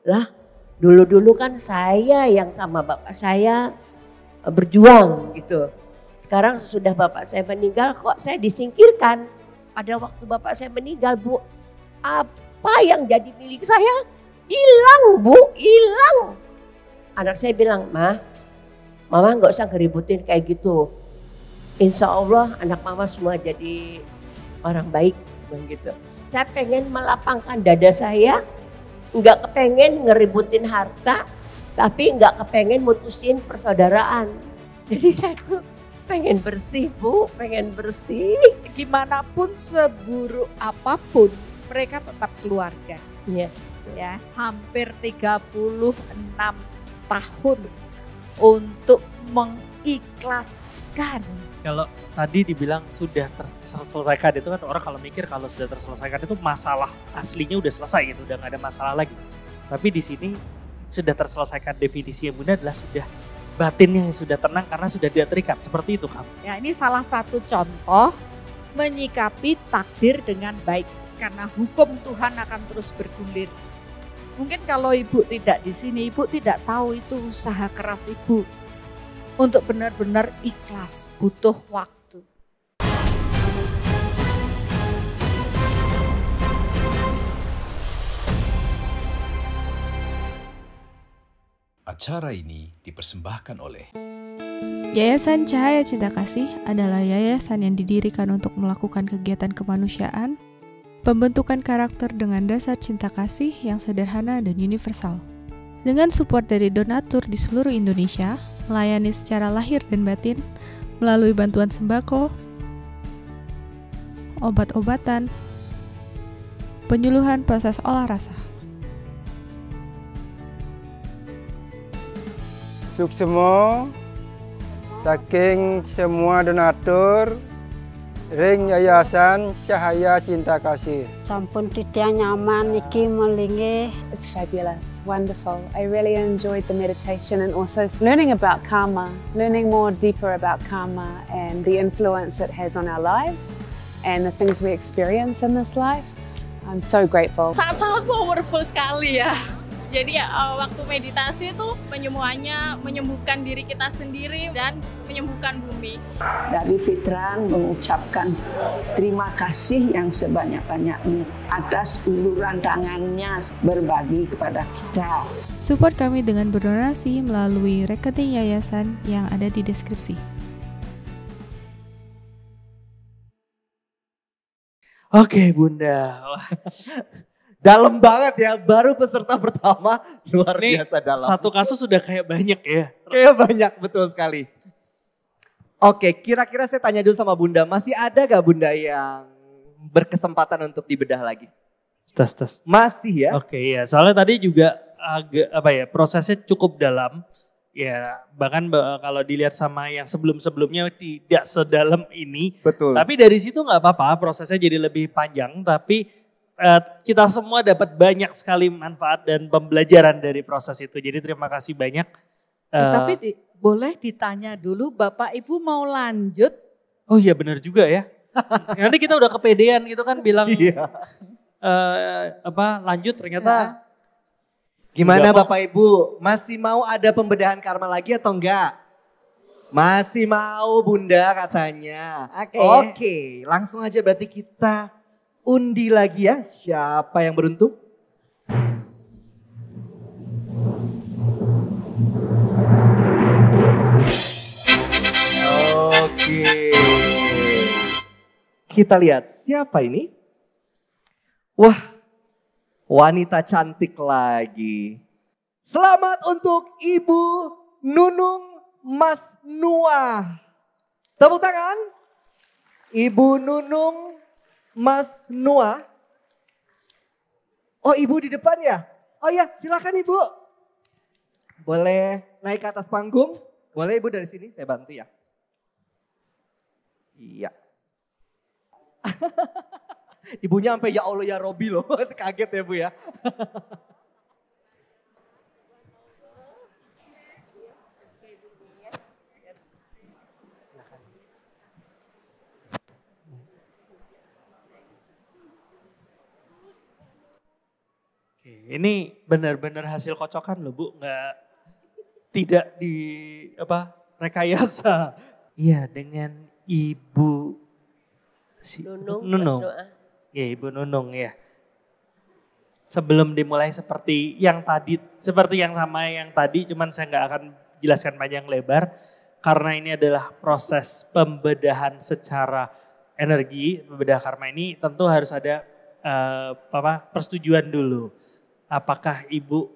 Lah, dulu-dulu kan saya yang sama bapak saya berjuang gitu. Sekarang sudah bapak saya meninggal kok saya disingkirkan. Pada waktu bapak saya meninggal, Bu, apa yang jadi milik saya hilang, Bu, hilang. Anak saya bilang, Mama nggak usah ngeributin kayak gitu. Insya Allah anak Mama semua jadi orang baik, begitu. Saya pengen melapangkan dada saya, nggak kepengen ngeributin harta, tapi nggak kepengen mutusin persaudaraan. Jadi saya tuh pengen bersih, Bu, pengen bersih. Gimana pun seburuk apapun, mereka tetap keluarga. Iya. Ya, hampir 36 tahun untuk mengikhlaskan. Kalau tadi dibilang sudah terselesaikan, itu kan orang kalau mikir kalau sudah terselesaikan itu masalah aslinya udah selesai gitu, udah gak ada masalah lagi. Tapi di sini sudah terselesaikan, definisinya Bunda adalah sudah batinnya yang sudah tenang karena sudah tidak terikat, seperti itu kamu. Ya, ini salah satu contoh menyikapi takdir dengan baik karena hukum Tuhan akan terus bergulir. Mungkin kalau ibu tidak di sini, ibu tidak tahu itu usaha keras ibu untuk benar-benar ikhlas, butuh waktu. Acara ini dipersembahkan oleh Yayasan Cahaya Cinta Kasih adalah yayasan yang didirikan untuk melakukan kegiatan kemanusiaan, pembentukan karakter dengan dasar cinta kasih yang sederhana dan universal. Dengan support dari donatur di seluruh Indonesia, melayani secara lahir dan batin melalui bantuan sembako, obat-obatan, penyuluhan proses olah rasa. Suksemo saking semua donatur ring Yayasan Cahaya Cinta Kasih. Sampun titia nyaman niki melingi. It's fabulous, wonderful. I really enjoyed the meditation and also learning about karma, learning more deeper about karma and the influence it has on our lives and the things we experience in this life. I'm so grateful. Sangat-sangat powerful sekali ya. Jadi waktu meditasi itu penyembuhannya menyembuhkan diri kita sendiri dan menyembuhkan bumi. Dari Fitran mengucapkan terima kasih yang sebanyak-banyaknya atas uluran tangannya berbagi kepada kita. Support kami dengan berdonasi melalui rekening yayasan yang ada di deskripsi. Oke Bunda. Dalam banget ya, baru peserta pertama luar biasa dalam. Satu kasus sudah kayak banyak ya. Kayak banyak, betul sekali. Oke, kira-kira saya tanya dulu sama Bunda, masih ada gak Bunda yang berkesempatan untuk dibedah lagi? Tes. Masih ya? Oke ya, soalnya tadi juga agak prosesnya cukup dalam. Ya, bahkan kalau dilihat sama yang sebelum-sebelumnya tidak sedalam ini. Betul. Tapi dari situ nggak apa-apa, prosesnya jadi lebih panjang, tapi kita semua dapat banyak sekali manfaat dan pembelajaran dari proses itu. Jadi terima kasih banyak. Tapi boleh ditanya dulu, Bapak Ibu mau lanjut? Oh iya benar juga ya. Nanti kita udah kepedean gitu kan bilang lanjut ternyata. Gimana Bapak Ibu, masih mau ada pembedahan karma lagi atau enggak? Masih mau Bunda katanya. Oke, langsung aja berarti kita undi lagi ya, siapa yang beruntung? Oke. Kita lihat siapa ini? Wah, wanita cantik lagi. Selamat untuk Ibu Nunung Mas Nuah. Tepuk tangan. Ibu Nunung Mas Nuah. Oh Ibu di depan ya? Oh ya silakan Ibu. Boleh naik ke atas panggung? Boleh Ibu dari sini saya bantu ya. Iya. Ibunya sampai ya Allah ya Robi loh. Kaget ya Bu ya. ini benar-benar hasil kocokan loh Bu, tidak di rekayasa. Iya, dengan Ibu Nunung. Ya, Ibu Nunung ya. Sebelum dimulai seperti yang sama yang tadi, cuman saya nggak akan jelaskan panjang lebar karena ini adalah proses pembedahan secara energi. Pembedah karma ini tentu harus ada persetujuan dulu. Apakah Ibu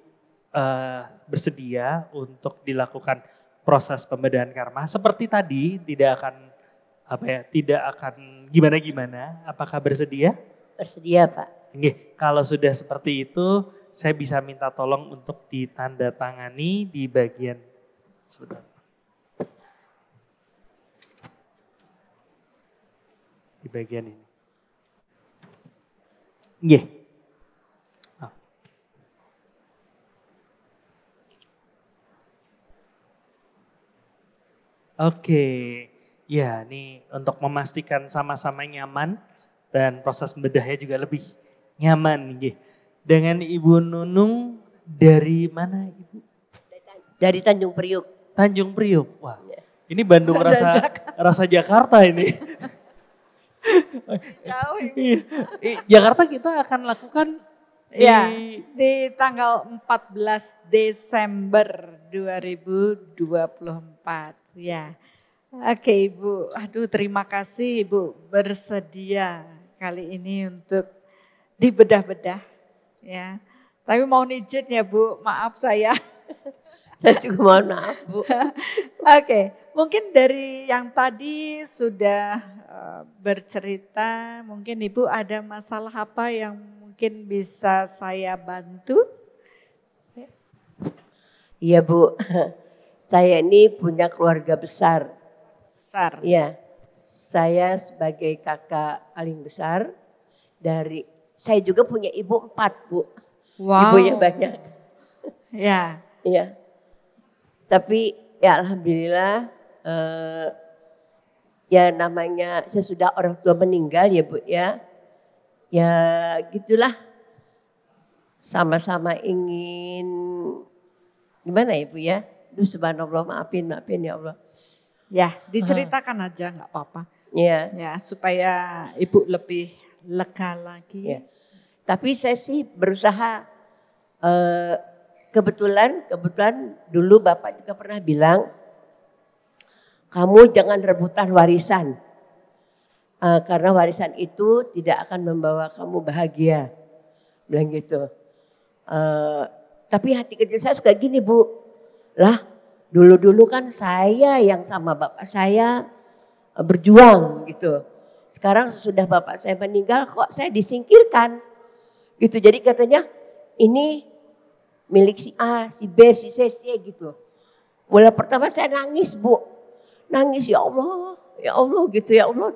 bersedia untuk dilakukan proses pembedahan karma? Seperti tadi tidak akan gimana-gimana. Apakah bersedia? Bersedia, Pak. Oke, kalau sudah seperti itu, saya bisa minta tolong untuk ditandatangani di bagian sebentar. Di bagian ini. Nggih. Oke, ya ini untuk memastikan sama-sama nyaman dan proses membedahnya juga lebih nyaman. Dengan Ibu Nunung dari mana Ibu? Dari Tanjung Priuk. Tanjung Priuk, wah ini Bandung rasa Jakarta ini. Jauh. Jakarta kita akan lakukan di tanggal 14 Desember 2024. Ya, oke Ibu. Aduh terima kasih Ibu bersedia kali ini untuk dibedah-bedah ya. Tapi mohon izin ya Bu, maaf saya. Saya juga mohon maaf Bu. Oke, mungkin dari yang tadi sudah bercerita, mungkin Ibu ada masalah apa yang mungkin bisa saya bantu? Iya Bu, saya ini punya keluarga besar. Besar? Iya, saya sebagai kakak paling besar dari, saya juga punya ibu 4 Bu. Wow. Ibunya banyak. Ya. Iya. Tapi ya alhamdulillah ya namanya sesudah orang tua meninggal ya Bu ya. Ya gitulah. Sama-sama ingin gimana ya Bu ya. Duh subhanallah maafin ya Allah. Ya diceritakan aja nggak apa-apa. Iya. Ya supaya Ibu lebih lega lagi. Ya. Tapi saya sih berusaha kebetulan dulu Bapak juga pernah bilang kamu jangan rebutan warisan karena warisan itu tidak akan membawa kamu bahagia, bilang gitu. Tapi hati kecil saya suka gini Bu, lah dulu kan saya yang sama bapak saya berjuang gitu. Sekarang sudah bapak saya meninggal kok saya disingkirkan gitu. Jadi katanya ini milik si A, si B, si C gitu. Mulai pertama saya nangis Bu. Nangis ya Allah gitu ya Allah.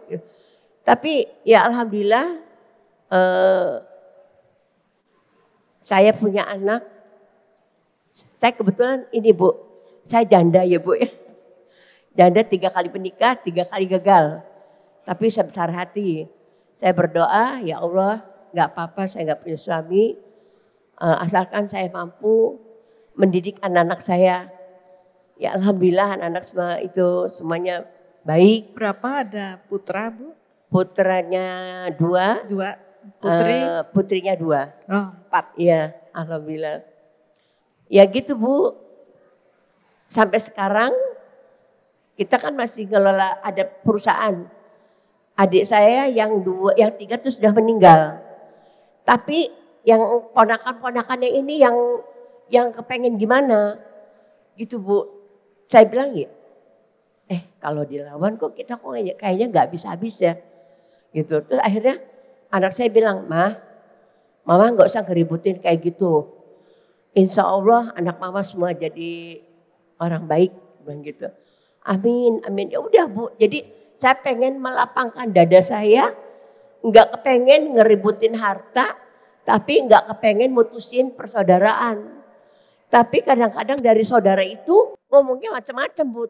Tapi ya alhamdulillah saya punya anak. Saya kebetulan ini Bu, saya janda ya Bu ya. Janda 3 kali menikah, 3 kali gagal. Tapi saya besar hati. Saya berdoa ya Allah gak apa-apa saya gak punya suami. Asalkan saya mampu mendidik anak-anak saya. Ya alhamdulillah anak-anak semua itu semuanya baik. Berapa ada putra Bu? Putranya 2. 2. Putri? Putrinya 2. Oh 4. Iya alhamdulillah. Ya gitu Bu. Sampai sekarang kita kan masih ngelola ada perusahaan. Adik saya yang 3 itu sudah meninggal. Tapi yang ponakan-ponakannya ini yang kepengen gimana gitu Bu. Saya bilang ya, kalau dilawan kok kita kok kayaknya nggak habis-habis ya. Gitu. Terus akhirnya anak saya bilang, Mama nggak usah ngeributin kayak gitu. Insya Allah anak Mama semua jadi orang baik, bilang gitu. Amin, amin. Ya udah Bu. Jadi saya pengen melapangkan dada saya, nggak kepengen ngeributin harta, tapi nggak kepengen mutusin persaudaraan. Tapi kadang-kadang dari saudara itu ngomongnya macam-macam Bu.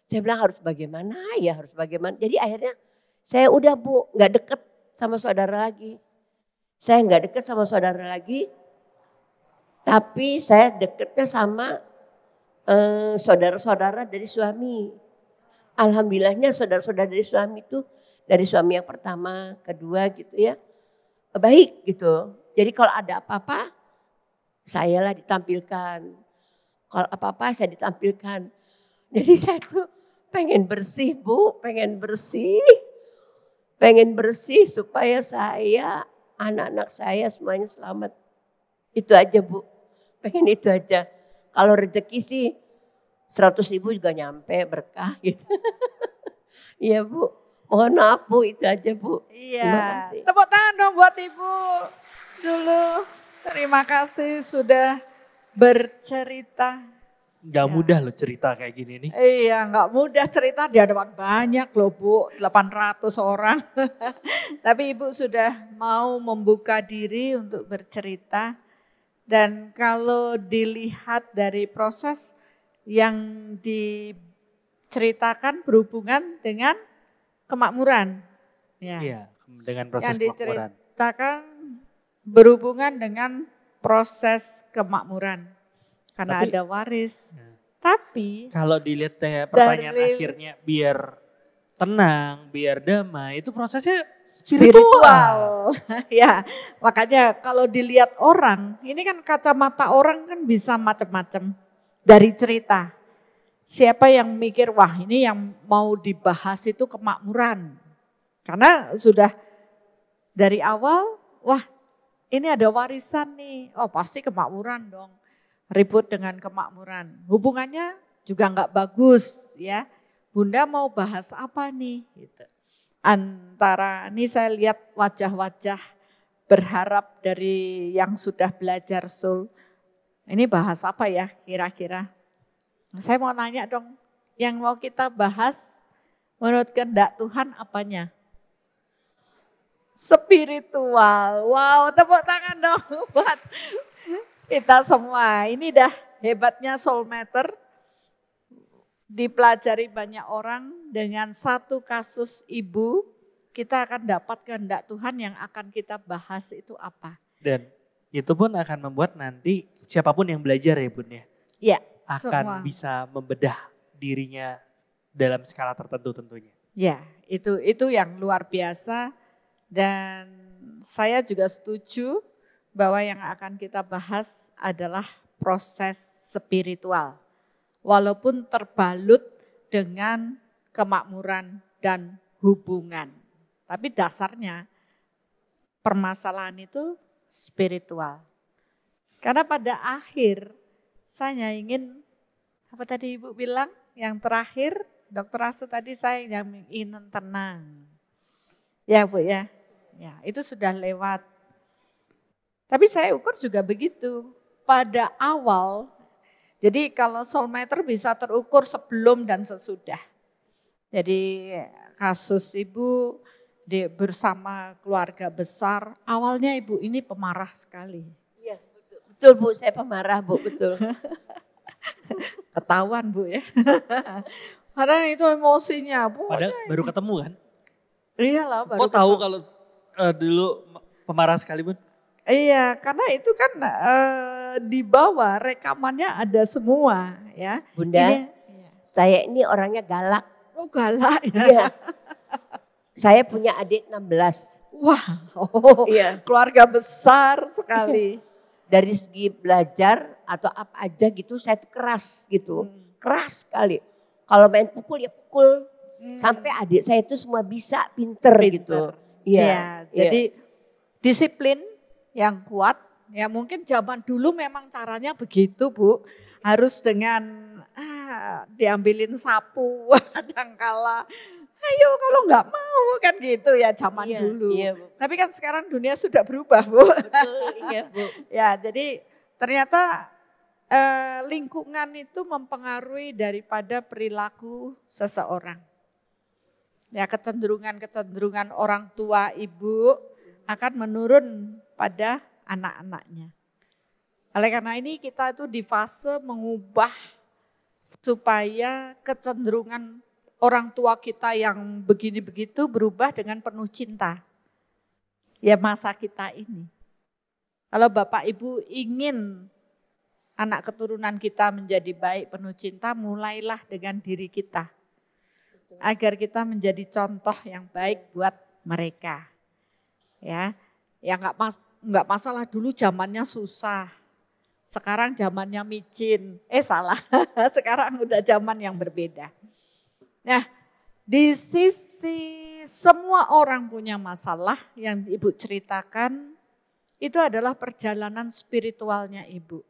Saya bilang harus bagaimana ya, harus bagaimana. Jadi akhirnya saya udah Bu nggak deket sama saudara lagi. Saya nggak deket sama saudara lagi. Tapi saya deketnya sama saudara-saudara dari suami. Alhamdulillahnya saudara-saudara dari suami itu dari suami yang pertama, kedua gitu ya. Baik gitu. Jadi kalau ada apa-apa saya lah ditampilkan. Kalau apa-apa saya ditampilkan. Jadi saya tuh pengen bersih Bu, pengen bersih supaya saya, anak-anak saya semuanya selamat. Itu aja Bu, pengen itu aja. Kalau rezeki sih 100.000 juga nyampe berkah gitu. Iya Bu, mohon maaf Bu, itu aja Bu. Iya, tepuk tangan dong buat Ibu dulu. Terima kasih sudah bercerita. Gak mudah loh cerita kayak gini nih. Iya, gak mudah cerita di hadapan banyak loh Bu, 800 orang. Tapi Ibu sudah mau membuka diri untuk bercerita. Dan kalau dilihat dari proses yang diceritakan berhubungan dengan kemakmuran. Ya. Iya, dengan proses yang kemakmuran. Diceritakan berhubungan dengan proses kemakmuran. Karena ada waris. Ya. Tapi kalau dilihat pertanyaan akhirnya biar tenang, biar damai, itu prosesnya spiritual. Ya, makanya kalau dilihat orang, ini kan kacamata orang kan bisa macam-macam dari cerita. Siapa yang mikir, wah ini yang mau dibahas itu kemakmuran. Karena sudah dari awal, wah ini ada warisan nih, oh pasti kemakmuran dong. Ribut dengan kemakmuran. Hubungannya juga enggak bagus ya. Bunda mau bahas apa nih? Gitu. Antara ini saya lihat wajah-wajah berharap dari yang sudah belajar soul. Ini bahas apa ya kira-kira? Saya mau nanya dong, yang mau kita bahas menurut kehendak Tuhan apanya? Spiritual. Wow, tepuk tangan dong buat kita semua. Ini dah hebatnya Soulmatter. Dipelajari banyak orang dengan satu kasus ibu, kita akan dapat kehendak Tuhan yang akan kita bahas itu apa. Dan itu pun akan membuat nanti siapapun yang belajar ya Bun ya. Iya. Akan semua bisa membedah dirinya dalam skala tertentu tentunya. Ya, itu yang luar biasa. Dan saya juga setuju bahwa yang akan kita bahas adalah proses spiritual. Walaupun terbalut dengan kemakmuran dan hubungan. Tapi dasarnya permasalahan itu spiritual. Karena pada akhir saya ingin, apa tadi Ibu bilang? Yang terakhir, Dr. Astu tadi saya yang ingin tenang. Ya Bu ya, ya itu sudah lewat. Tapi saya ukur juga begitu. Pada awal, jadi kalau Soulmatter bisa terukur sebelum dan sesudah. Jadi kasus Ibu bersama keluarga besar, awalnya Ibu ini pemarah sekali. Iya betul Bu, saya pemarah Bu, betul. Ketahuan Bu ya. Karena itu emosinya Bu. Padahal baru ketemu kan? Iyalah baru Kok tahu kalau dulu pemarah sekali Bun? Iya, karena itu kan di bawah rekamannya ada semua ya. Bunda, saya ini orangnya galak. Oh galak ya. Iya. Saya punya adik 16. Wah, iya. Keluarga besar sekali. Dari segi belajar atau apa aja gitu saya keras gitu. Keras sekali. Kalau main pukul ya pukul. Sampai adik saya itu semua bisa pinter. Gitu. Iya, jadi disiplin yang kuat. Ya mungkin zaman dulu memang caranya begitu Bu. Harus dengan diambilin sapu kadangkala. Ayo kalau nggak mau kan gitu ya zaman dulu. Iya, Bu. Tapi kan sekarang dunia sudah berubah Bu. Betul, iya Bu. Ya jadi ternyata lingkungan itu mempengaruhi daripada perilaku seseorang. Ya kecenderungan orang tua ibu akan menurun pada anak-anaknya. Oleh karena ini kita itu di fase mengubah supaya kecenderungan orang tua kita yang begini begitu berubah dengan penuh cinta. Ya masa kita ini. Kalau Bapak Ibu ingin anak keturunan kita menjadi baik, penuh cinta, mulailah dengan diri kita. Agar kita menjadi contoh yang baik buat mereka. Ya nggak masalah, dulu zamannya susah. Sekarang zamannya micin. Salah. Sekarang udah zaman yang berbeda. Nah, di sisi semua orang punya masalah yang Ibu ceritakan, itu adalah perjalanan spiritualnya Ibu.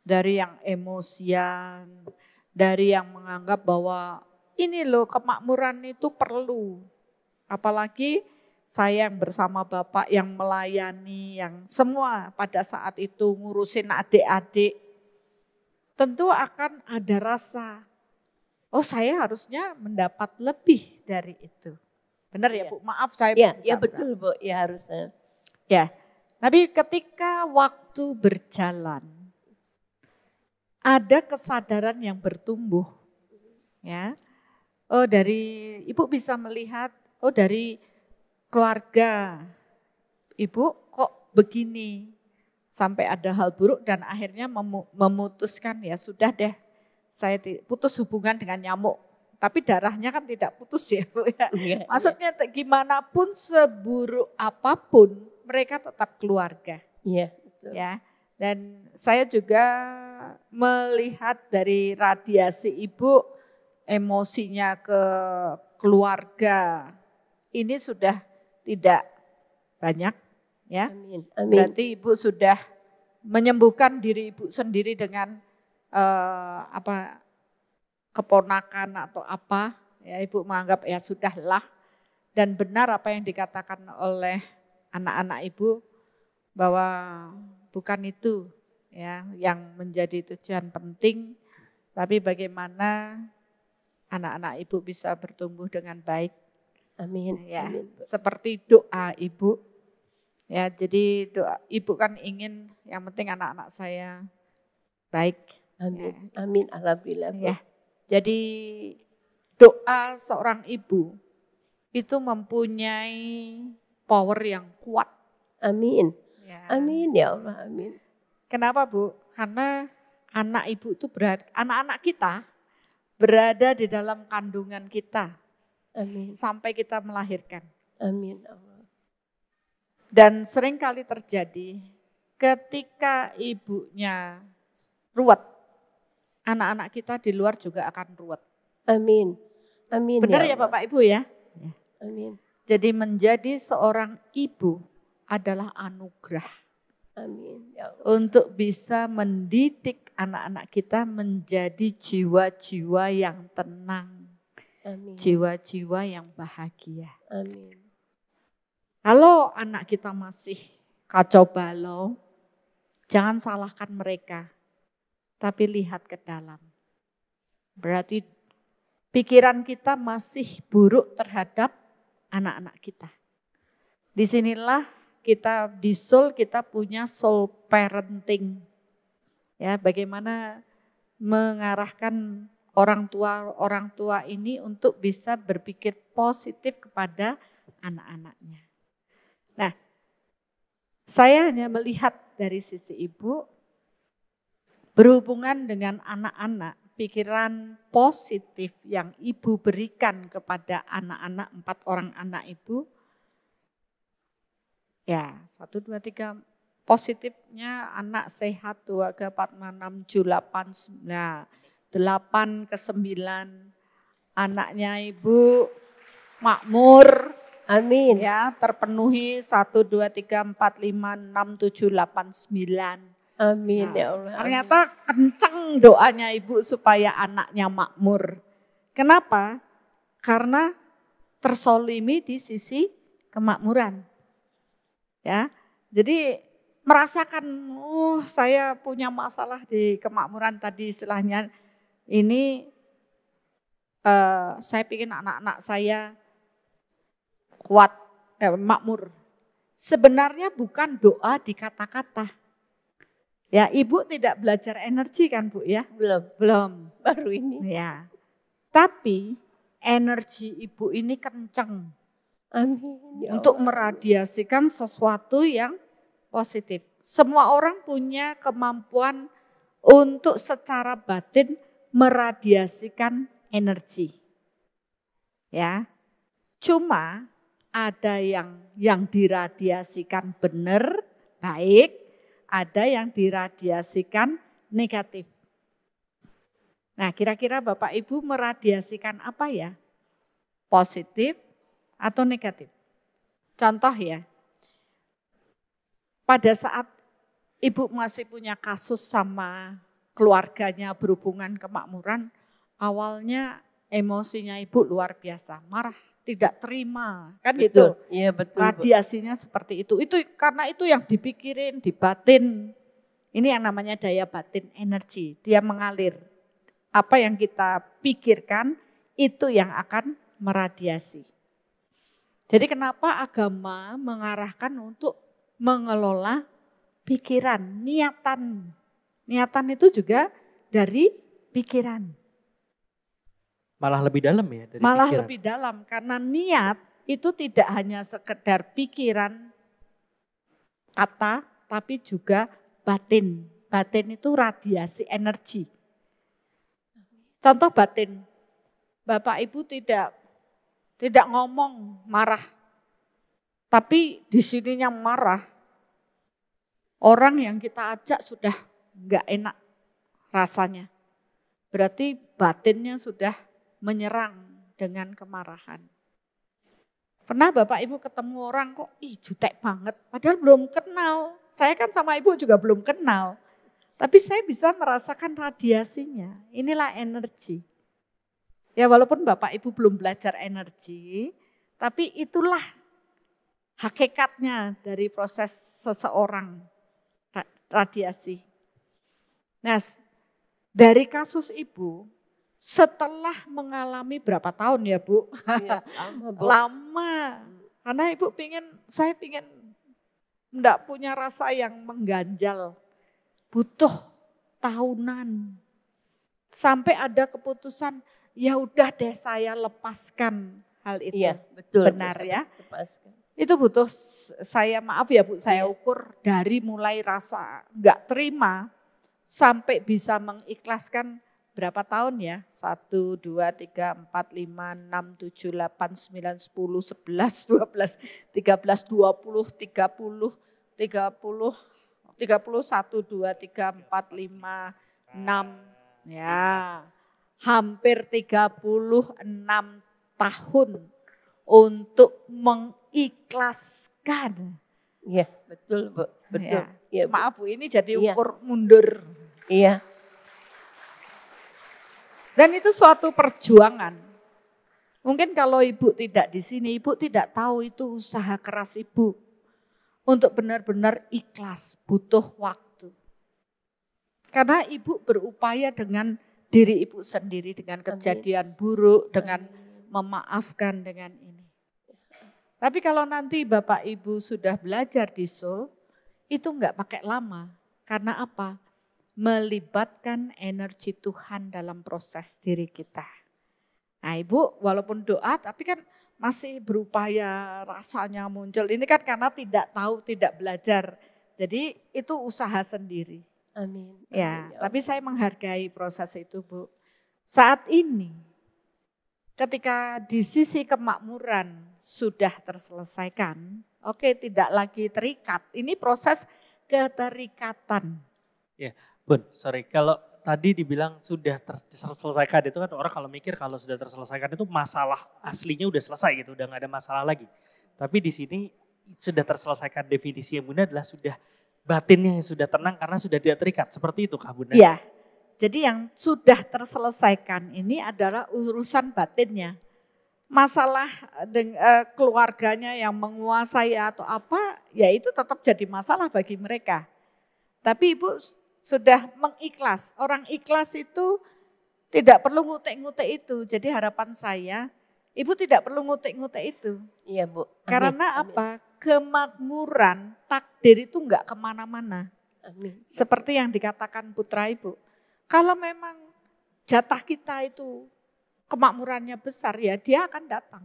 Dari yang emosian, dari yang menganggap bahwa ini loh kemakmuran itu perlu. Apalagi saya yang bersama Bapak yang melayani, yang semua pada saat itu ngurusin adik-adik. Tentu akan ada rasa, oh saya harusnya mendapat lebih dari itu. Benar ya Bu? Maaf saya. Ya betul Bu, ya harusnya. Ya, tapi ketika waktu berjalan, ada kesadaran yang bertumbuh. Ya, oh dari Ibu bisa melihat, oh dari keluarga Ibu kok begini, sampai ada hal buruk dan akhirnya memutuskan ya sudah deh, saya putus hubungan dengan nyamuk. Tapi darahnya kan tidak putus ya Bu ya. Maksudnya gimana pun seburuk apapun mereka tetap keluarga. Iya, betul. Ya. Dan saya juga melihat dari radiasi Ibu, emosinya ke keluarga ini sudah tidak banyak ya. Amin. Berarti Ibu sudah menyembuhkan diri Ibu sendiri dengan keponakan atau apa ya, Ibu menganggap ya sudahlah, dan benar apa yang dikatakan oleh anak-anak Ibu bahwa bukan itu ya yang menjadi tujuan penting, tapi bagaimana anak-anak Ibu bisa bertumbuh dengan baik. Amin. Ya, Amin. seperti doa Ibu. Ya, jadi doa Ibu kan ingin yang penting anak-anak saya baik. Amin. Ya. Amin. Alhamdulillah. Ya. Jadi doa seorang ibu itu mempunyai power yang kuat. Amin. Ya. Amin ya Allah. Amin. Kenapa Bu? Karena anak Ibu itu anak-anak kita berada di dalam kandungan kita. Amin. Sampai kita melahirkan. Amin Allah. Dan sering kali terjadi ketika ibunya ruwet, anak-anak kita di luar juga akan ruwet. Amin. Amin. Benar ya Bapak Ibu ya? Amin. Jadi menjadi seorang ibu adalah anugerah. Amin. Ya Allah. Untuk bisa mendidik anak-anak kita menjadi jiwa-jiwa yang tenang. Amin. Jiwa-jiwa yang bahagia. Amin. Kalau anak kita masih kacau balau, jangan salahkan mereka, tapi lihat ke dalam. Berarti pikiran kita masih buruk terhadap anak-anak kita. Disinilah kita di soul, kita punya soul parenting. Ya, bagaimana mengarahkan orang tua ini untuk bisa berpikir positif kepada anak-anaknya. Nah, saya hanya melihat dari sisi ibu, berhubungan dengan anak-anak, pikiran positif yang ibu berikan kepada anak-anak, 4 orang anak ibu, ya 1, 2, 3, positifnya anak sehat, 2, 3, 4, 5, 6, 7, 8, 9, 8 ke 9, anaknya ibu makmur. Amin. Ya, terpenuhi 1, 2, 3, 4, 5, 6, 7, 8, 9. Amin Nah, ya Allah. ternyata kencang doanya ibu supaya anaknya makmur. Kenapa? Karena tersolimi di sisi kemakmuran. Ya, jadi merasakan, saya punya masalah di kemakmuran tadi istilahnya. Ini saya ingin anak-anak saya kuat, makmur. Sebenarnya bukan doa di kata-kata. Ya, ibu tidak belajar energi kan Bu ya? Belum. Baru ini. Ya. Tapi energi ibu ini kencang. Amin. Ya untuk Allah. meradiasikan sesuatu yang positif. Semua orang punya kemampuan untuk secara batin meradiasikan energi. Ya. Cuma ada yang diradiasikan benar, baik, ada yang diradiasikan negatif. Nah, kira-kira Bapak Ibu meradiasikan apa ya? Positif atau negatif? Contoh ya, pada saat Ibu masih punya kasus sama keluarganya berhubungan kemakmuran, awalnya emosinya Ibu luar biasa, marah, tidak terima, kan gitu. Iya betul. Radiasinya seperti itu. Itu karena itu yang dipikirin, dibatin. Ini yang namanya daya batin energi, dia mengalir. Apa yang kita pikirkan itu yang akan meradiasi. Jadi kenapa agama mengarahkan untuk mengelola pikiran, niatan. Niatan itu juga dari pikiran. Malah lebih dalam ya dari Malah pikiran. lebih dalam karena niat itu tidak hanya sekedar pikiran, kata, tapi juga batin. Batin itu radiasi energi. Contoh batin, Bapak Ibu tidak ngomong marah, tapi di sininya marah. Orang yang kita ajak sudah enggak enak rasanya. Berarti batinnya sudah menyerang dengan kemarahan. Pernah Bapak Ibu ketemu orang kok jutek banget, padahal belum kenal. Saya kan sama Ibu juga belum kenal. Tapi saya bisa merasakan radiasinya, inilah energi. Ya walaupun Bapak Ibu belum belajar energi, tapi itulah hakikatnya dari proses seseorang radiasi. Nah dari kasus Ibu, setelah mengalami berapa tahun ya Bu? Ya, lama, Bu. Lama. Karena Ibu saya pingin enggak punya rasa yang mengganjal. Butuh tahunan. Sampai ada keputusan, ya udah deh saya lepaskan hal itu. Iya, betul. Benar ya. Lepaskan. Itu butuh saya maaf ya Bu, saya ukur dari mulai rasa enggak terima sampai bisa mengikhlaskan berapa tahun ya? 1, 2, 3, 4, 5, 6, 7, 8, 9, 10, 11, 12, 13, 20, 30, 31, 2, 3, 4, 5, 6. Ya, hampir 36 tahun untuk mengikhlaskan. Iya, betul Bu. Betul. Ya. Ya, Bu. Maaf Bu, ini jadi Iya. ukur mundur. Iya. Dan itu suatu perjuangan. Mungkin kalau Ibu tidak di sini, Ibu tidak tahu itu usaha keras Ibu. Untuk benar-benar ikhlas, butuh waktu. Karena Ibu berupaya dengan diri Ibu sendiri, dengan kejadian buruk, dengan memaafkan dengan ini. Tapi kalau nanti Bapak Ibu sudah belajar di Soul, itu enggak pakai lama. Karena apa? Melibatkan energi Tuhan dalam proses diri kita. Nah Ibu walaupun doa tapi kan masih berupaya rasanya muncul. Ini kan karena tidak tahu, tidak belajar. Jadi itu usaha sendiri. Amin. Ya, Amin, tapi saya menghargai proses itu Bu. Saat ini ketika di sisi kemakmuran sudah terselesaikan, oke tidak lagi terikat. Ini proses keterikatan. Ya, Bun, sorry. Kalau tadi dibilang sudah terselesaikan itu kan orang kalau mikir kalau sudah terselesaikan itu masalah aslinya udah selesai gitu, udah nggak ada masalah lagi. Tapi di sini sudah terselesaikan definisi yang Bunda adalah sudah batinnya yang sudah tenang karena sudah tidak terikat. Seperti itu Kak Bunda? Iya, jadi yang sudah terselesaikan ini adalah urusan batinnya. Masalah keluarganya yang menguasai atau apa, ya itu tetap jadi masalah bagi mereka. Tapi Ibu sudah mengikhlas. Orang ikhlas itu tidak perlu ngutek-ngutek itu. Jadi harapan saya, Ibu tidak perlu ngutek-ngutek itu. Iya Bu. Amin. Karena Amin. apa? Kemakmuran, takdir itu enggak kemana-mana. Amin. Seperti yang dikatakan putra Ibu. Kalau memang jatah kita itu kemakmurannya besar, ya dia akan datang.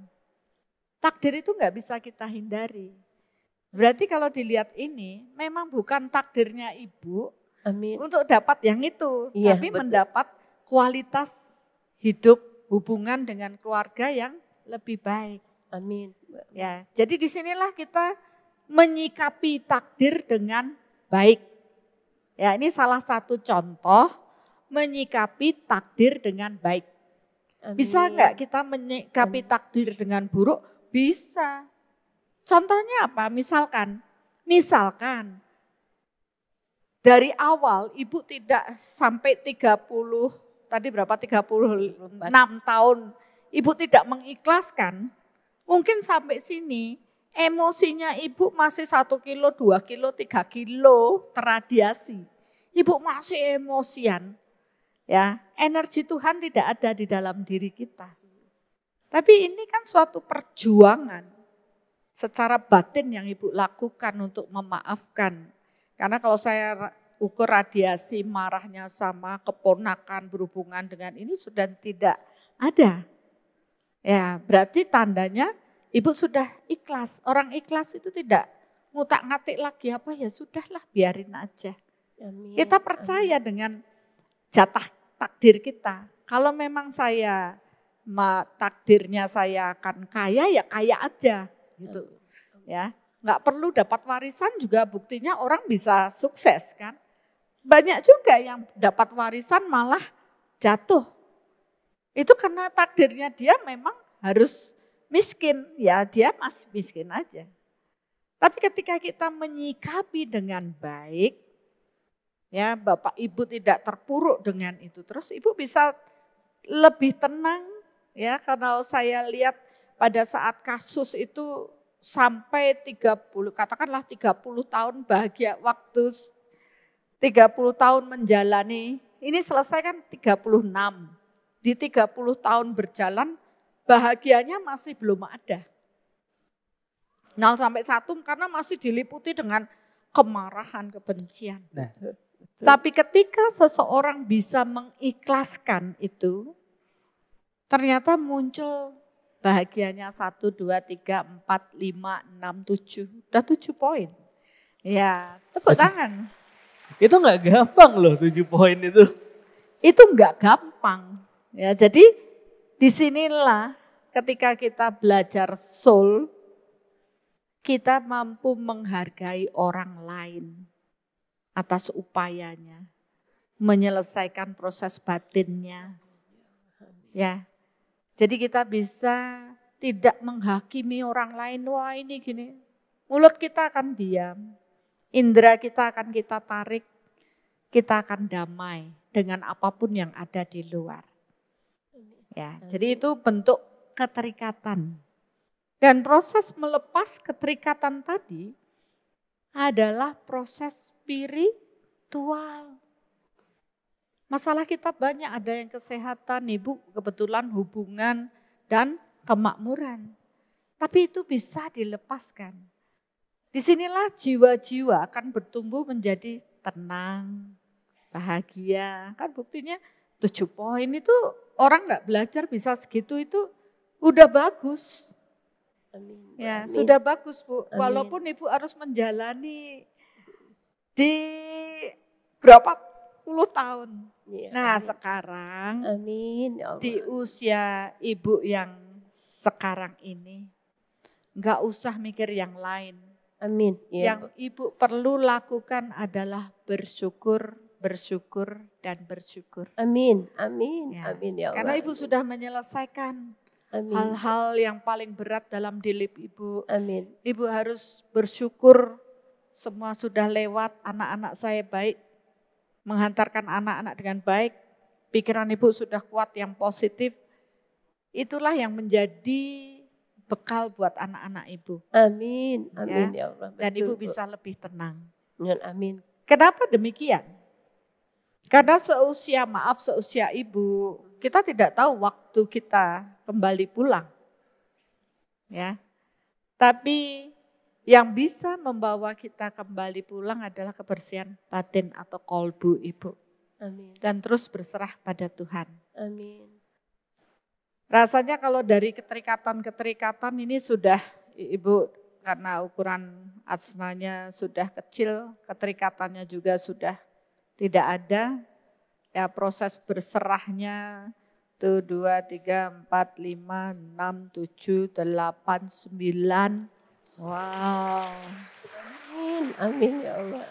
Takdir itu enggak bisa kita hindari. Berarti kalau dilihat ini, memang bukan takdirnya Ibu, Amin. untuk dapat yang itu, Iya, tapi betul. mendapat kualitas hidup hubungan dengan keluarga yang lebih baik. Amin. Ya, jadi disinilah kita menyikapi takdir dengan baik. Ya, ini salah satu contoh menyikapi takdir dengan baik. Amin. Bisa nggak kita menyikapi takdir dengan buruk? Bisa. Contohnya apa? Misalkan dari awal ibu tidak sampai 36 tahun ibu tidak mengikhlaskan, mungkin sampai sini emosinya ibu masih 1 kilo, 2 kilo, 3 kilo terradiasi. Ibu masih emosian. Ya, energi Tuhan tidak ada di dalam diri kita. Tapi ini kan suatu perjuangan secara batin yang ibu lakukan untuk memaafkan. Karena kalau saya ukur radiasi marahnya sama keponakan berhubungan dengan ini sudah tidak ada. Ya, berarti tandanya ibu sudah ikhlas. Orang ikhlas itu tidak ngutak-ngatik lagi apa, ya sudahlah biarin aja. Amin. Kita percaya dengan jatah takdir kita. Kalau memang takdirnya saya akan kaya, ya kaya aja gitu. Ya, nggak perlu dapat warisan juga, buktinya orang bisa sukses kan. Banyak juga yang dapat warisan malah jatuh. Itu karena takdirnya dia memang harus miskin, ya dia masih miskin aja. Tapi ketika kita menyikapi dengan baik, ya Bapak Ibu tidak terpuruk dengan itu, terus Ibu bisa lebih tenang, ya. Kalau saya lihat pada saat kasus itu sampai 30 tahun bahagia, waktu 30 tahun menjalani, ini selesai kan 36. Di 30 tahun berjalan bahagianya masih belum ada. 0 sampai 1 karena masih diliputi dengan kemarahan, kebencian. Nah, Tapi ketika seseorang bisa mengikhlaskan itu, ternyata muncul bahagianya 1, 2, 3, 4, 5, 6, 7. Udah 7 poin. Ya, tepuk tangan. itu nggak gampang loh 7 poin itu. Itu enggak gampang. Ya, jadi disinilah ketika kita belajar soul, kita mampu menghargai orang lain atas upayanya, menyelesaikan proses batinnya. Ya, jadi kita bisa tidak menghakimi orang lain, wah ini gini. Mulut kita akan diam, indera kita akan kita tarik, kita akan damai dengan apapun yang ada di luar. Ya, jadi itu bentuk keterikatan. Dan proses melepas keterikatan tadi adalah proses spiritual. Masalah kita banyak, ada yang kesehatan, Ibu kebetulan hubungan dan kemakmuran. Tapi itu bisa dilepaskan. Disinilah jiwa-jiwa akan bertumbuh menjadi tenang, bahagia. Kan buktinya 7 poin itu orang nggak belajar bisa segitu itu udah bagus. Amin. Ya, Amin. sudah bagus Bu. Amin. Walaupun Ibu harus menjalani di berapa puluh tahun. Ya, Nah, amin. sekarang Amin. Ya Allah. di usia Ibu yang sekarang ini nggak usah mikir yang lain. Amin. Ya, Yang Ibu perlu lakukan adalah bersyukur, bersyukur, dan bersyukur. Amin. Amin. Ya, Amin ya Allah. Karena Ibu sudah menyelesaikan Amin. hal-hal yang paling berat dalam diri Ibu. Amin. Ibu harus bersyukur semua sudah lewat, anak-anak saya baik, menghantarkan anak-anak dengan baik, pikiran Ibu sudah kuat yang positif. Itulah yang menjadi bekal buat anak-anak Ibu. Amin. Amin ya, Allah. Dan Betul, Ibu Bu. bisa lebih tenang. Amin. Kenapa demikian? Karena seusia Ibu, kita tidak tahu waktu kita kembali pulang. Ya. Tapi yang bisa membawa kita kembali pulang adalah kebersihan batin atau kolbu Ibu. Amin. Dan terus berserah pada Tuhan. Amin. Rasanya kalau dari keterikatan ini sudah Ibu, karena ukuran asnanya sudah kecil, keterikatannya juga sudah Tidak ada ya proses berserahnya. 1, 2, 3, 4, 5, 6, 7, 8, 9. Wow. Amin ya Allah.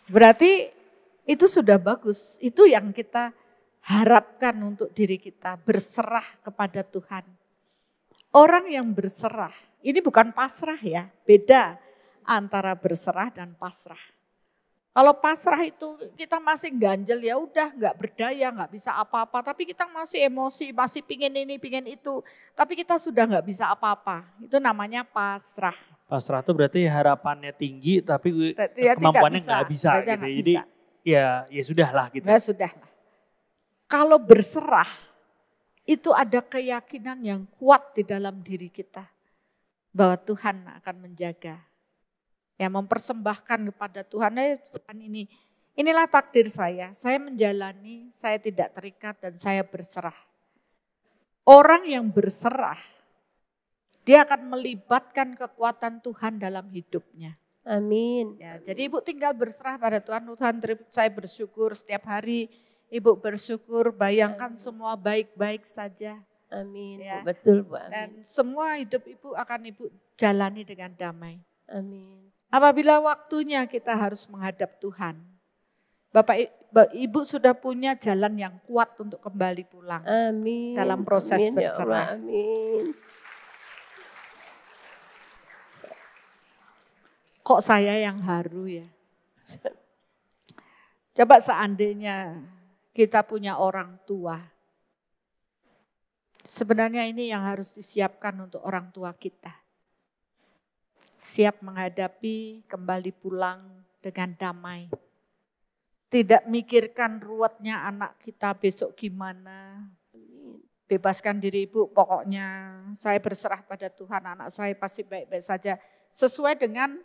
Berarti itu sudah bagus. Itu yang kita harapkan untuk diri kita. Berserah kepada Tuhan. Orang yang berserah, ini bukan pasrah ya. Beda antara berserah dan pasrah. Kalau pasrah itu kita masih ganjel, ya udah nggak berdaya, nggak bisa apa-apa. Tapi kita masih emosi, masih pingin ini, pingin itu. Tapi kita sudah nggak bisa apa-apa. Itu namanya pasrah. Pasrah itu berarti harapannya tinggi tapi Ya, kemampuannya nggak bisa gitu. Jadi ya sudahlah gitu. Ya sudahlah. Kalau berserah itu ada keyakinan yang kuat di dalam diri kita. Bahwa Tuhan akan menjaga. Ya mempersembahkan kepada Tuhan, Tuhan inilah takdir saya menjalani, saya tidak terikat dan saya berserah. Orang yang berserah, dia akan melibatkan kekuatan Tuhan dalam hidupnya. Amin. Ya, jadi Ibu tinggal berserah pada Tuhan, saya bersyukur setiap hari, Ibu bersyukur, bayangkan semua baik-baik saja. Amin, ya. Betul Bu. Amin. Dan semua hidup Ibu akan Ibu jalani dengan damai. Amin. Apabila waktunya kita harus menghadap Tuhan. Bapak Ibu sudah punya jalan yang kuat untuk kembali pulang. Amin. Dalam proses Amin, berserah. Ya Allah, amin. Kok saya yang haru ya? Coba seandainya kita punya orang tua. Sebenarnya ini yang harus disiapkan untuk orang tua kita. Siap menghadapi, kembali pulang dengan damai. Tidak mikirkan ruwetnya anak kita besok gimana. Bebaskan diri Ibu, pokoknya saya berserah pada Tuhan, anak saya pasti baik-baik saja. Sesuai dengan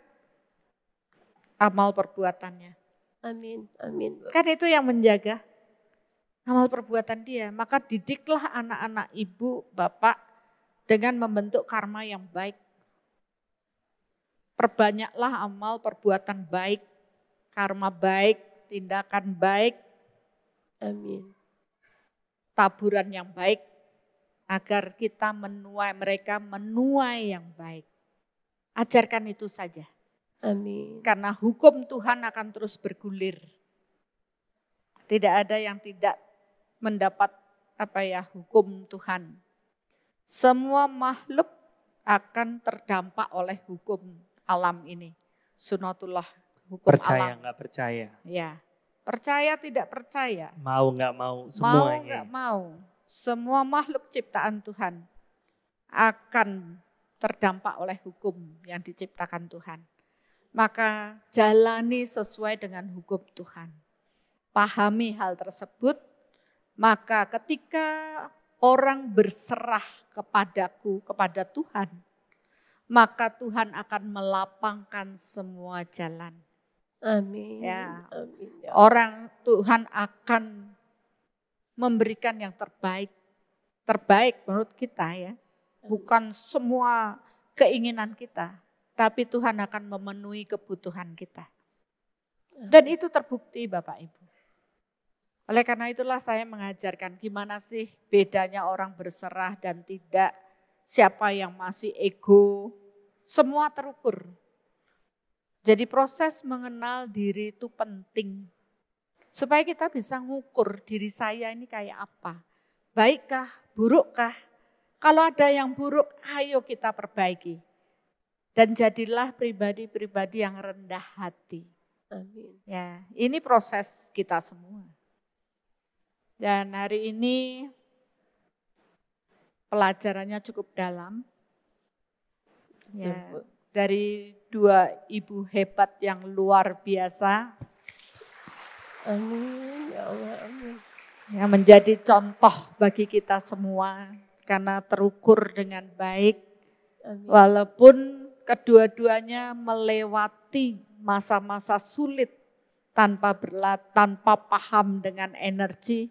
amal perbuatannya. Amin, amin. Kan itu yang menjaga amal perbuatan dia. Maka didiklah anak-anak Ibu, Bapak dengan membentuk karma yang baik. Perbanyaklah amal perbuatan baik, karma baik, tindakan baik. Amin. Taburan yang baik agar kita mereka menuai yang baik. Ajarkan itu saja. Amin. Karena hukum Tuhan akan terus bergulir. Tidak ada yang tidak mendapat hukum Tuhan. Semua makhluk akan terdampak oleh hukum alam ini. Sunatullah, hukum percaya, alam. Nggak percaya. Ya, percaya tidak percaya. Mau nggak mau semuanya. Mau nggak mau. Semua makhluk ciptaan Tuhan akan terdampak oleh hukum yang diciptakan Tuhan. Maka jalani sesuai dengan hukum Tuhan. Pahami hal tersebut, maka ketika orang berserah kepadaku, kepada Tuhan, maka Tuhan akan melapangkan semua jalan. Amin. Ya. Amin. Ya. Orang Tuhan akan memberikan yang terbaik. Terbaik menurut kita ya. Bukan semua keinginan kita. Tapi Tuhan akan memenuhi kebutuhan kita. Dan itu terbukti Bapak Ibu. Oleh karena itulah saya mengajarkan gimana sih bedanya orang berserah dan tidak. Siapa yang masih ego, semua terukur. Jadi proses mengenal diri itu penting. Supaya kita bisa ngukur diri saya ini kayak apa. Baikkah, burukkah? Kalau ada yang buruk, ayo kita perbaiki. Dan jadilah pribadi-pribadi yang rendah hati. Amin. Ya, ini proses kita semua. Dan hari ini pelajarannya cukup dalam. Ya, dari dua ibu hebat yang luar biasa. Amin, ya Allah, amin. Yang menjadi contoh bagi kita semua karena terukur dengan baik. Amin. Walaupun kedua-duanya melewati masa-masa sulit tanpa paham dengan energi,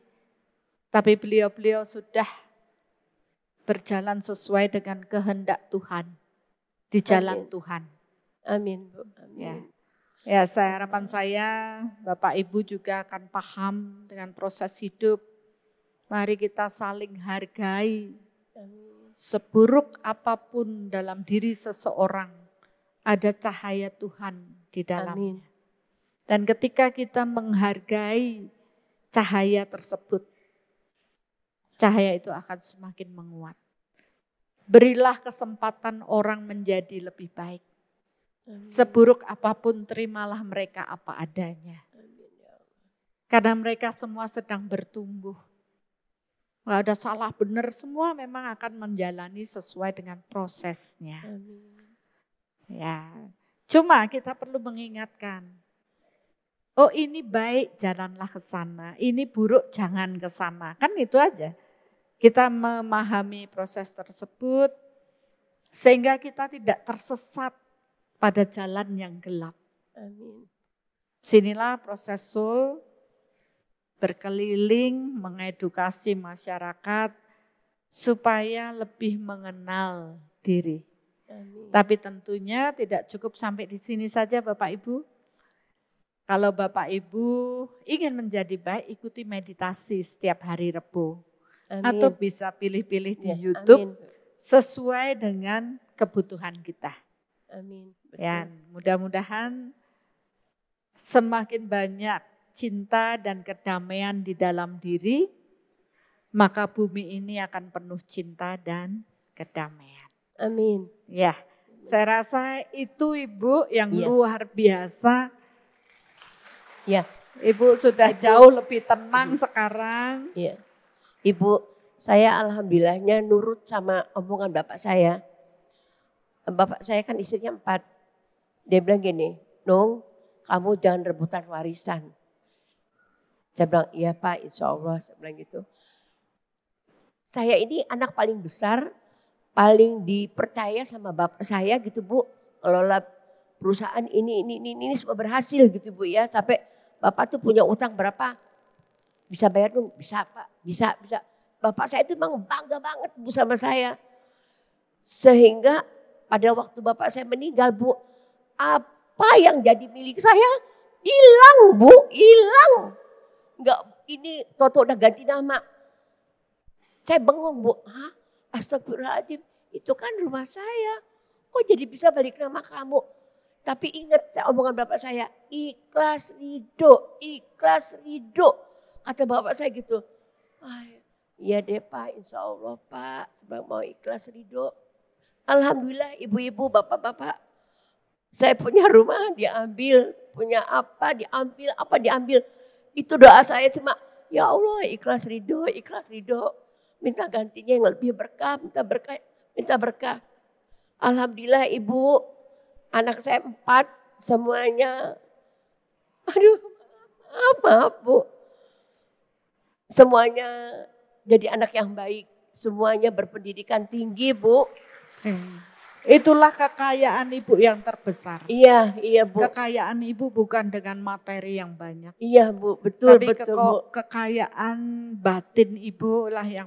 tapi beliau-beliau sudah berjalan sesuai dengan kehendak Tuhan, di jalan Amin. Tuhan. Amin, Bu. Amin. Ya. Ya, harapan saya Bapak Ibu juga akan paham dengan proses hidup. Mari kita saling hargai. Seburuk apapun dalam diri seseorang, ada cahaya Tuhan di dalamnya. Dan ketika kita menghargai cahaya tersebut, cahaya itu akan semakin menguat. Berilah kesempatan orang menjadi lebih baik. Seburuk apapun terimalah mereka apa adanya. Karena mereka semua sedang bertumbuh. Gak ada salah benar, semua memang akan menjalani sesuai dengan prosesnya. Ya, cuma kita perlu mengingatkan, oh ini baik jalanlah ke sana, ini buruk jangan ke sana. Kan itu aja. Kita memahami proses tersebut sehingga kita tidak tersesat pada jalan yang gelap. Amin. Sinilah proses soul berkeliling mengedukasi masyarakat supaya lebih mengenal diri. Amin. Tapi tentunya tidak cukup sampai di sini saja Bapak Ibu. Kalau Bapak Ibu ingin menjadi baik, ikuti meditasi setiap hari Rebo. Amin. Atau bisa pilih-pilih di Ya, YouTube amin. sesuai dengan kebutuhan kita. Amin. Betul. Ya, mudah-mudahan semakin banyak cinta dan kedamaian di dalam diri, maka bumi ini akan penuh cinta dan kedamaian. Amin. Ya, saya rasa itu Ibu yang Ya. luar biasa. Ya. Ibu sudah jauh lebih tenang sekarang. Iya. Ibu, saya alhamdulillahnya nurut sama omongan bapak saya. Bapak saya kan istrinya 4. Dia bilang gini, Nung, kamu jangan rebutan warisan. Saya bilang, iya Pak, insya Allah. Saya bilang gitu. Saya ini anak paling besar, paling dipercaya sama bapak saya gitu Bu. Ngelola perusahaan ini semua berhasil gitu Bu ya. Sampai bapak tuh punya utang berapa? Bisa bayar dong? Bisa Pak, bisa. Bapak saya itu memang bangga banget Bu sama saya. Sehingga pada waktu bapak saya meninggal Bu, apa yang jadi milik saya hilang Bu, hilang. Enggak, ini Toto udah ganti nama. Saya bengong Bu, hah? Astagfirullahaladzim, itu kan rumah saya. Kok jadi bisa balik nama kamu? Tapi ingat omongan bapak saya, ikhlas ridho, ikhlas ridho. Kata bapak saya gitu, iya deh Pak, insya Allah Pak, sebab mau ikhlas ridho. Alhamdulillah ibu-ibu, bapak-bapak, saya punya rumah diambil, punya apa diambil. Itu doa saya cuma, ya Allah ikhlas ridho. Minta gantinya yang lebih berkah, minta berkah. Alhamdulillah Ibu, anak saya 4 semuanya, maaf Bu. Semuanya jadi anak yang baik, semuanya berpendidikan tinggi Bu. Itulah kekayaan Ibu yang terbesar. Iya Bu. Kekayaan Ibu bukan dengan materi yang banyak. Iya Bu, betul Tapi Bu. kekayaan batin Ibu lah yang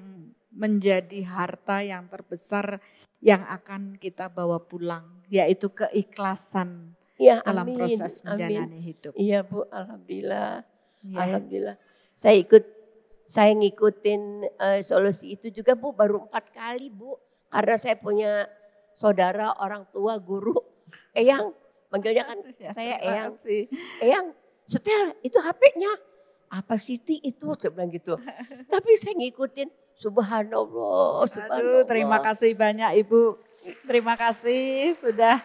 menjadi harta yang terbesar yang akan kita bawa pulang. Yaitu keikhlasan Ya, dalam amin, proses menjalani amin. hidup. Iya Bu, alhamdulillah. Ya. Alhamdulillah. Saya ngikutin solusi itu juga Bu baru 4 kali Bu. Karena saya punya saudara, orang tua, guru. Eyang, manggilnya kan saya Eyang. Eyang, setel itu HP-nya. Apa Siti itu? Saya bilang gitu. Tapi saya ngikutin, subhanallah. Aduh, terima kasih banyak Ibu. Terima kasih sudah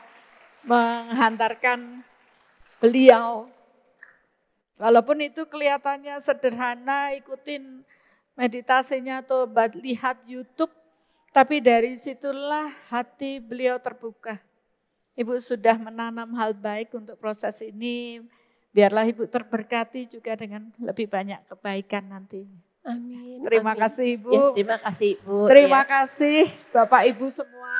menghantarkan beliau. Walaupun itu kelihatannya sederhana, ikutin meditasinya atau lihat YouTube. Tapi dari situlah hati beliau terbuka. Ibu sudah menanam hal baik untuk proses ini. Biarlah Ibu terberkati juga dengan lebih banyak kebaikan nantinya. Amin. Terima amin. kasih Ibu. Ya, terima kasih Ibu. Terima ya. kasih Bapak Ibu semua.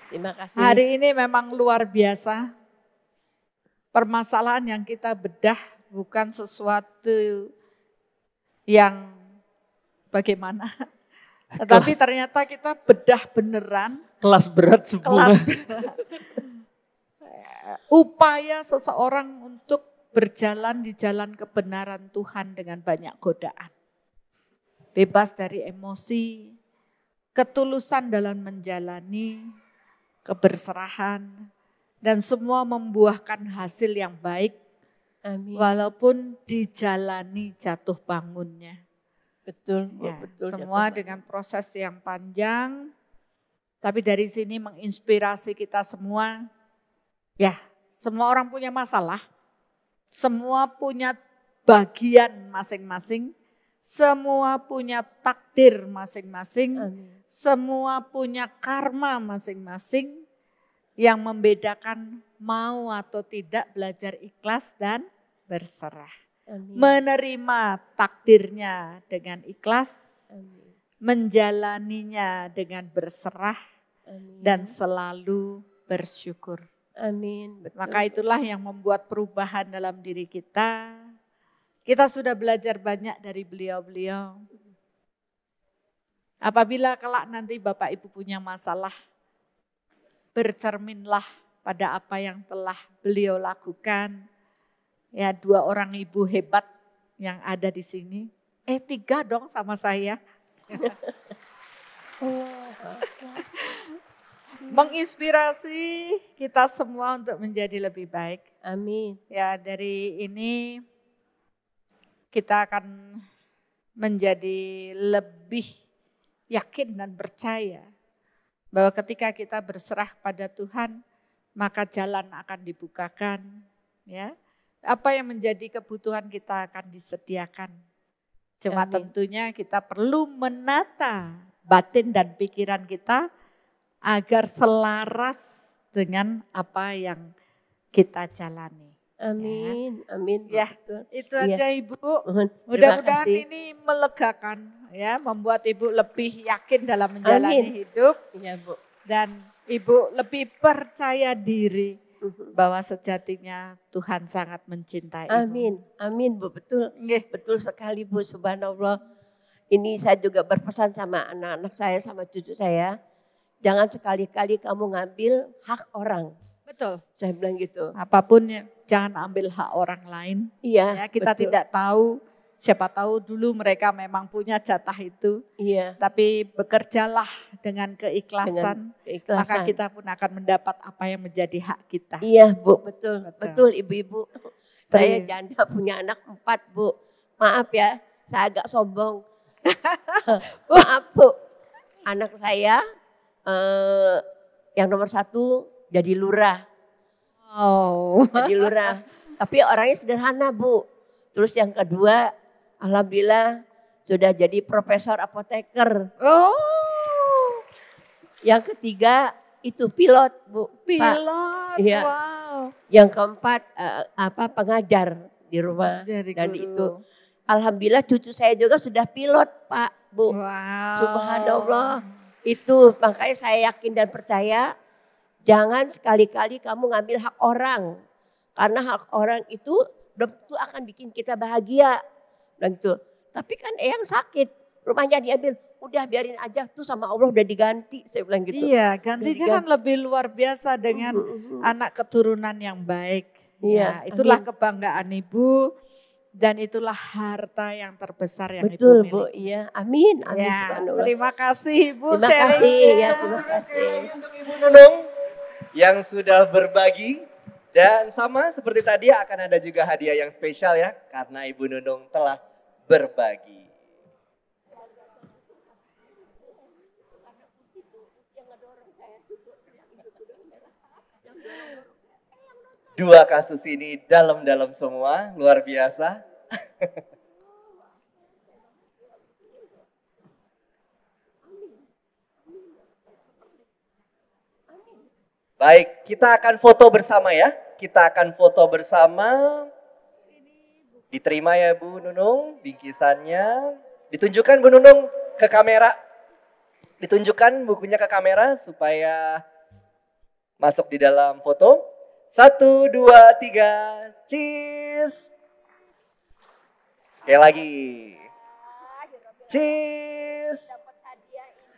Terima kasih. Hari ini memang luar biasa. Permasalahan yang kita bedah bukan sesuatu yang bagaimana. Tetapi ternyata kita bedah beneran. Kelas berat semua. upaya seseorang untuk berjalan di jalan kebenaran Tuhan dengan banyak godaan. Bebas dari emosi, ketulusan dalam menjalani, keberserahan, dan semua membuahkan hasil yang baik. Amin. Walaupun dijalani jatuh bangunnya. Betul, Ya, betul. semua dengan proses yang panjang. Tapi dari sini menginspirasi kita semua. Ya, semua orang punya masalah. Semua punya bagian masing-masing. Semua punya takdir masing-masing. Semua punya karma masing-masing. Yang membedakan mau atau tidak belajar ikhlas dan berserah. Amin. Menerima takdirnya dengan ikhlas. Amin. Menjalaninya dengan berserah. Amin. Dan selalu bersyukur. Amin. Betul. Maka itulah yang membuat perubahan dalam diri kita. Kita sudah belajar banyak dari beliau-beliau. Apabila kelak nanti Bapak Ibu punya masalah, bercerminlah pada apa yang telah beliau lakukan. Ya, 2 orang ibu hebat yang ada di sini. 3 dong sama saya. Menginspirasi kita semua untuk menjadi lebih baik. Amin. Ya, dari ini kita akan menjadi lebih yakin dan percaya bahwa ketika kita berserah pada Tuhan, maka jalan akan dibukakan. Ya, apa yang menjadi kebutuhan kita akan disediakan. Cuma tentunya kita perlu menata batin dan pikiran kita agar selaras dengan apa yang kita jalani. Amin, amin. Ya, betul. itu aja Ibu. Terima Mudah-mudahan kasih. ini melegakan, ya, membuat Ibu lebih yakin dalam menjalani hidup. Iya, Bu. Dan Ibu lebih percaya diri bahwa sejatinya Tuhan sangat mencintai Ibu. Amin, amin Bu, betul. Betul sekali Bu, subhanallah. Ini saya juga berpesan sama anak-anak saya, sama cucu saya. Jangan sekali-kali kamu ngambil hak orang. Betul. Saya bilang gitu. Apapun ya, jangan ambil hak orang lain. Iya, Ya, kita betul. tidak tahu, siapa tahu dulu mereka memang punya jatah itu. Iya. Tapi bekerjalah dengan keikhlasan, Dengan keikhlasan. maka kita pun akan mendapat apa yang menjadi hak kita. Iya Bu, betul. Betul Ibu-ibu. Saya Iya. janda punya anak 4 Bu. Maaf ya, saya agak sombong. Maaf Bu, anak saya yang nomor 1 jadi lurah. Oh. Jadi lurah. Tapi orangnya sederhana Bu. Terus yang kedua, alhamdulillah sudah jadi profesor apoteker. Oh. Yang ketiga itu pilot Bu. Pilot, Iya. wow. Yang keempat pengajar di rumah. Jadi Dan guru. itu alhamdulillah cucu saya juga sudah pilot Pak Bu. Wow. Subhanallah. Itu makanya saya yakin dan percaya jangan sekali-kali kamu ngambil hak orang. Karena hak orang itu belum tentu akan bikin kita bahagia. Dan itu. Tapi kan yang sakit, rumahnya diambil, udah biarin aja tuh sama Allah udah diganti. Saya bilang gitu. Iya, gantinya kan lebih luar biasa dengan anak keturunan yang baik. Iya, Ya, itulah amin. kebanggaan Ibu dan itulah harta yang terbesar yang Betul Ibu Bu, miliki. iya. Amin, amin. Ya, subhanallah. terima kasih Ibu Terima kasih sharingnya. ya, terima kasih. Untuk Ibu Nunung yang sudah berbagi. Dan sama seperti tadi akan ada juga hadiah yang spesial ya. Karena Ibu Nunung telah berbagi. Dua kasus ini dalam-dalam semua, luar biasa. Baik, kita akan foto bersama ya. Kita akan foto bersama. Diterima ya Bu Nunung bingkisannya. Ditunjukkan Bu Nunung ke kamera. Ditunjukkan bukunya ke kamera supaya masuk di dalam foto. 1, 2, 3, cheese. Sekali lagi. Cheese.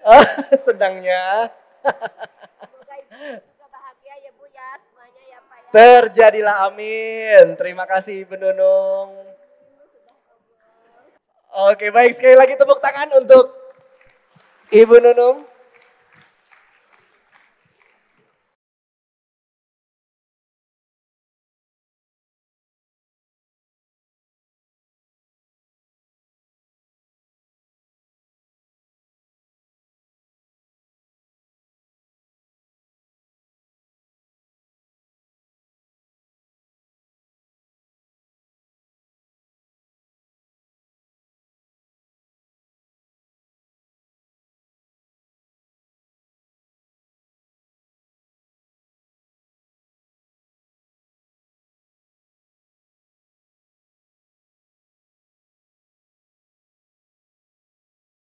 Oh, senangnya. Semoga Ibu juga bahagia ya Bu ya, semuanya ya Pak. Terjadilah, amin. Terima kasih Ibu Nunung. Oke, baik, sekali lagi tepuk tangan untuk Ibu Nunung.